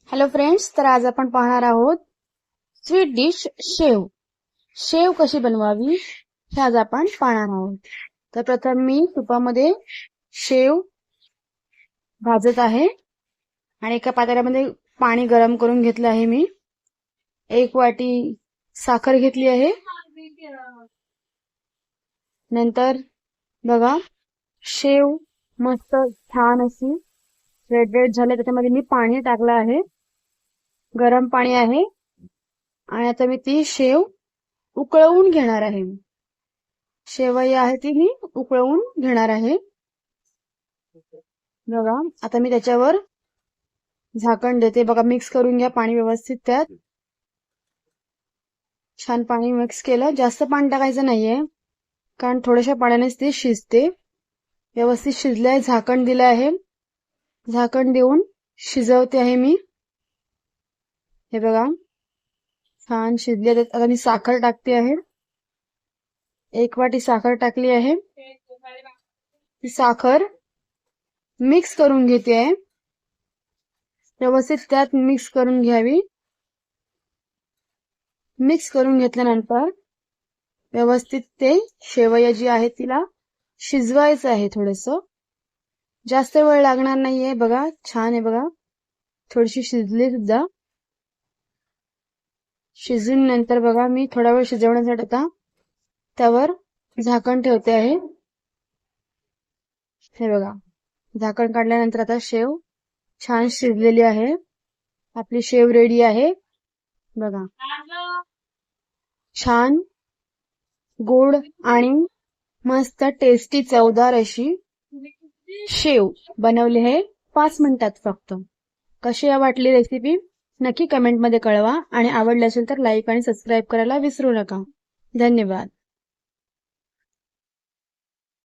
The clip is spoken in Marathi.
हॅलो फ्रेंड्स, तर आज आपण पाहणार आहोत स्वीट डिश शेव. शेव कशी बनवावी हे आज आपण पाहणार आहोत. तर प्रथम मी तुपामध्ये शेव भाजत आहे आणि एका पातेल्यामध्ये पाणी गरम करून घेतलं आहे. मी 1 वाटी साखर घेतली आहे. नंतर बघा, शेव मस्त छान अशी रेड रेड झाले. त्याच्यामध्ये मी पाणी टाकलं आहे, गरम पाणी आहे. आणि आता मी ती शेव उकळवून घेणार आहे. शेवई आहे ती मी उकळवून घेणार आहे. बघा, आता मी त्याच्यावर झाकण देते. बघा, मिक्स करून घ्या पाणी व्यवस्थित. त्यात छान पाणी मिक्स केलं. जास्त पाणी टाकायचं नाहीये, कारण थोड्याशा पाण्यानेच ती शिजते. व्यवस्थित शिजलंय. झाकण दिलं आहे. झाकण देऊन शिजवते आहे मी. हे बघा, छान शिजले. आता मी साखर टाकते आहे. 1 वाटी साखर टाकली आहे. ती साखर मिक्स करून घेते आहे. व्यवस्थित त्यात मिक्स करून घ्यावी. मिक्स करून घेतल्यानंतर व्यवस्थित ते शेवया जी आहे तिला शिजवायचं आहे. थोडंसं जास्त वेळ लागणार नाहीये. बघा, छान आहे. बघा, थोडीशी शिजली सुद्धा. शिजून नंतर बघा, मी थोडा वेळ शिजवण्यासाठी आता त्यावर झाकण ठेवते आहे. हे बघा, झाकण काढल्यानंतर आता शेव छान शिजलेली आहे. आपली शेव रेडी आहे. बघा, छान गोड आणि मस्त टेस्टी चवदार अशी शेव बनवली आहे 5 मिनिटात फक्त. कशी वाटली रेसिपी नक्की कमेंटमध्ये कळवा आणि आवडली असेल तर लाईक आणि सबस्क्राईब करायला विसरू नका. धन्यवाद.